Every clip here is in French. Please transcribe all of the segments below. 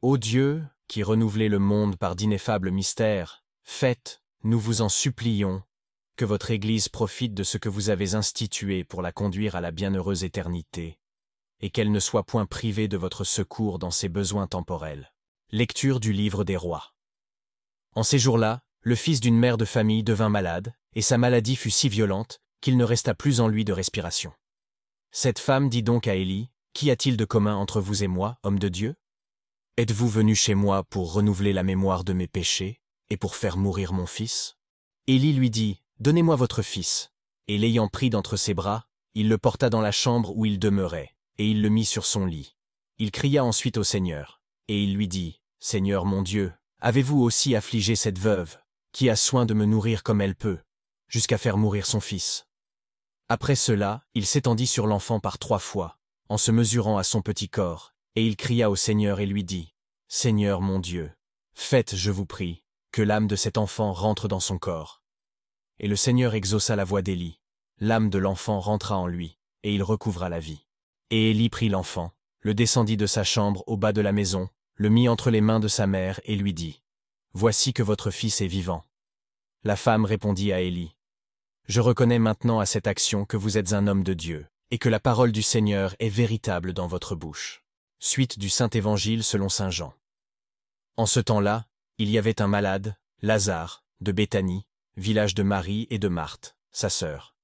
Ô Dieu, qui renouvelez le monde par d'ineffables mystères, faites, nous vous en supplions, que votre Église profite de ce que vous avez institué pour la conduire à la bienheureuse éternité, et qu'elle ne soit point privée de votre secours dans ses besoins temporels. Lecture du livre des Rois. En ces jours-là, le fils d'une mère de famille devint malade, et sa maladie fut si violente qu'il ne resta plus en lui de respiration. Cette femme dit donc à Élie, « Qu'y a-t-il de commun entre vous et moi, homme de Dieu? Êtes-vous venu chez moi pour renouveler la mémoire de mes péchés et pour faire mourir mon fils ?» Élie lui dit, « Donnez-moi votre fils. » Et l'ayant pris d'entre ses bras, il le porta dans la chambre où il demeurait, et il le mit sur son lit. Il cria ensuite au Seigneur, et il lui dit, « Seigneur mon Dieu, avez-vous aussi affligé cette veuve, qui a soin de me nourrir comme elle peut, jusqu'à faire mourir son fils ?» Après cela, il s'étendit sur l'enfant par 3 fois, en se mesurant à son petit corps, et il cria au Seigneur et lui dit, « Seigneur mon Dieu, faites, je vous prie, que l'âme de cet enfant rentre dans son corps. » Et le Seigneur exauça la voix d'Élie. L'âme de l'enfant rentra en lui, et il recouvra la vie. Et Élie prit l'enfant, le descendit de sa chambre au bas de la maison, le mit entre les mains de sa mère et lui dit, « Voici que votre fils est vivant. » La femme répondit à Élie, « Je reconnais maintenant à cette action que vous êtes un homme de Dieu, et que la parole du Seigneur est véritable dans votre bouche. » Suite du Saint-Évangile selon saint Jean. En ce temps-là, il y avait un malade, Lazare, de Béthanie, village de Marie et de Marthe, sa sœur.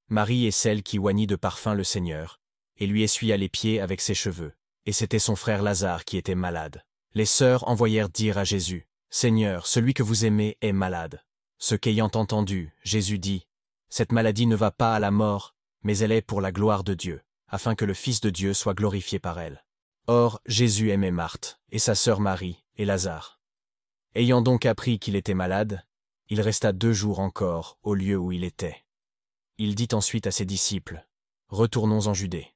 Marie est celle qui oignit de parfum le Seigneur, et lui essuya les pieds avec ses cheveux, et c'était son frère Lazare qui était malade. Les sœurs envoyèrent dire à Jésus, « Seigneur, celui que vous aimez est malade. » Ce qu'ayant entendu, Jésus dit, « Cette maladie ne va pas à la mort, mais elle est pour la gloire de Dieu, afin que le Fils de Dieu soit glorifié par elle. » Or, Jésus aimait Marthe, et sa sœur Marie, et Lazare. Ayant donc appris qu'il était malade, il resta 2 jours encore au lieu où il était. Il dit ensuite à ses disciples, « Retournons en Judée. »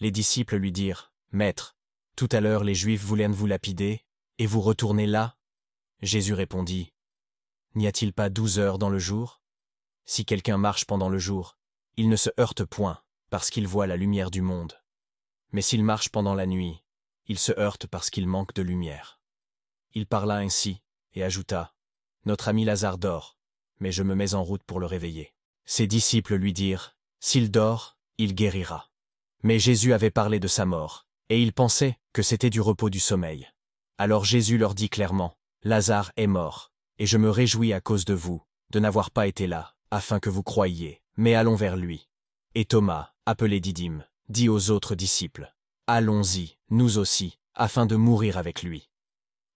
Les disciples lui dirent, « Maître, tout à l'heure les Juifs voulaient vous lapider, et vous retournez là ?» Jésus répondit, « N'y a-t-il pas 12 heures dans le jour? Si quelqu'un marche pendant le jour, il ne se heurte point, parce qu'il voit la lumière du monde. Mais s'il marche pendant la nuit, il se heurte parce qu'il manque de lumière. » Il parla ainsi, et ajouta, « Notre ami Lazare dort, mais je me mets en route pour le réveiller. » Ses disciples lui dirent, « S'il dort, il guérira. » Mais Jésus avait parlé de sa mort, et ils pensaient que c'était du repos du sommeil. Alors Jésus leur dit clairement, « Lazare est mort, et je me réjouis à cause de vous, de n'avoir pas été là, afin que vous croyiez, mais allons vers lui. » Et Thomas, appelé Didyme, dit aux autres disciples, « Allons-y, nous aussi, afin de mourir avec lui. »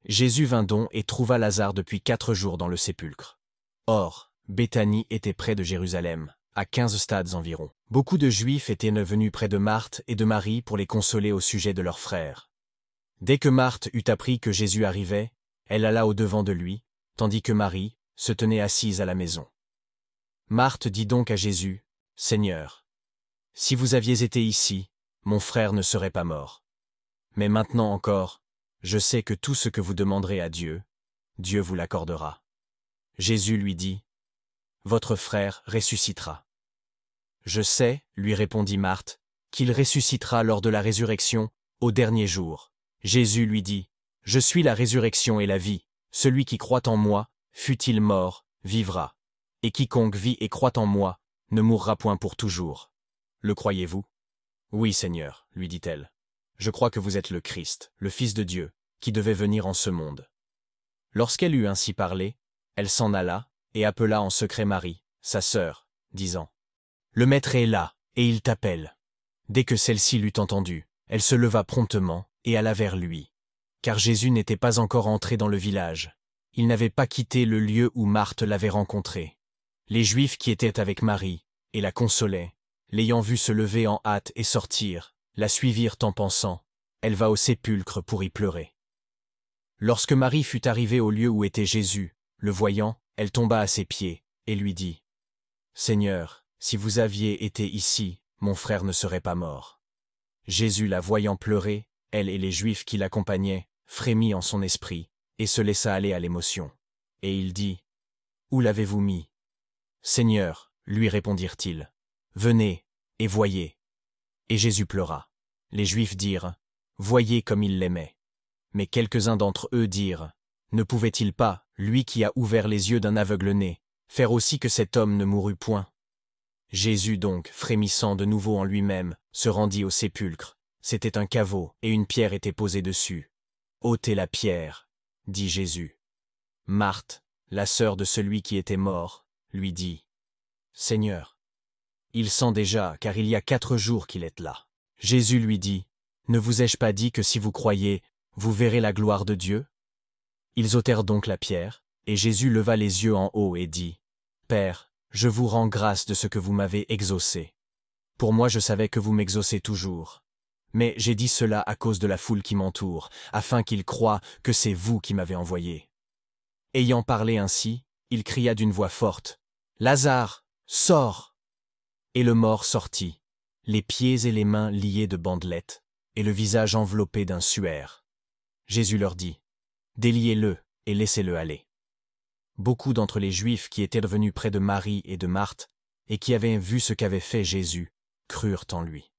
Jésus vint donc et trouva Lazare depuis 4 jours dans le sépulcre. Or, Béthanie était près de Jérusalem, à 15 stades environ. Beaucoup de Juifs étaient venus près de Marthe et de Marie pour les consoler au sujet de leur frère. Dès que Marthe eut appris que Jésus arrivait, elle alla au-devant de lui, tandis que Marie se tenait assise à la maison. Marthe dit donc à Jésus, « Seigneur, si vous aviez été ici, mon frère ne serait pas mort. Mais maintenant encore, je sais que tout ce que vous demanderez à Dieu, Dieu vous l'accordera. » Jésus lui dit, « Votre frère ressuscitera. » « Je sais, lui répondit Marthe, qu'il ressuscitera lors de la résurrection, au dernier jour. » Jésus lui dit, « Je suis la résurrection et la vie. Celui qui croit en moi, fût-il mort, vivra. Et quiconque vit et croit en moi, ne mourra point pour toujours. Le croyez-vous? » « Oui, Seigneur, lui dit-elle. Je crois que vous êtes le Christ, le Fils de Dieu, qui devait venir en ce monde. » Lorsqu'elle eut ainsi parlé, elle s'en alla, et appela en secret Marie, sa sœur, disant, « Le Maître est là, et il t'appelle. » Dès que celle-ci l'eut entendu, elle se leva promptement, et alla vers lui. Car Jésus n'était pas encore entré dans le village. Il n'avait pas quitté le lieu où Marthe l'avait rencontré. Les Juifs qui étaient avec Marie, et la consolaient, l'ayant vue se lever en hâte et sortir, la suivirent en pensant, « Elle va au sépulcre pour y pleurer. » Lorsque Marie fut arrivée au lieu où était Jésus, le voyant, elle tomba à ses pieds, et lui dit, « Seigneur, si vous aviez été ici, mon frère ne serait pas mort. » Jésus, la voyant pleurer, elle et les Juifs qui l'accompagnaient, frémit en son esprit, et se laissa aller à l'émotion. Et il dit, « Où l'avez-vous mis? » « Seigneur, lui répondirent-ils, « Venez, et voyez. » Et Jésus pleura. Les Juifs dirent, « Voyez comme il l'aimait. » Mais quelques-uns d'entre eux dirent, « Ne pouvait-il pas, lui qui a ouvert les yeux d'un aveugle-né, faire aussi que cet homme ne mourût point ?» Jésus donc, frémissant de nouveau en lui-même, se rendit au sépulcre. C'était un caveau, et une pierre était posée dessus. « Ôtez la pierre, » dit Jésus. Marthe, la sœur de celui qui était mort, lui dit, « Seigneur, il sent déjà, car il y a 4 jours qu'il est là. » Jésus lui dit, « Ne vous ai-je pas dit que si vous croyez, vous verrez la gloire de Dieu ?» Ils ôtèrent donc la pierre, et Jésus leva les yeux en haut et dit, « Père, je vous rends grâce de ce que vous m'avez exaucé. Pour moi je savais que vous m'exaucez toujours. Mais j'ai dit cela à cause de la foule qui m'entoure, afin qu'ils croient que c'est vous qui m'avez envoyé. » Ayant parlé ainsi, il cria d'une voix forte, « Lazare, sors !» Et le mort sortit, les pieds et les mains liés de bandelettes, et le visage enveloppé d'un suaire. Jésus leur dit, « Déliez-le et laissez-le aller. » Beaucoup d'entre les Juifs qui étaient venus près de Marie et de Marthe, et qui avaient vu ce qu'avait fait Jésus, crurent en lui.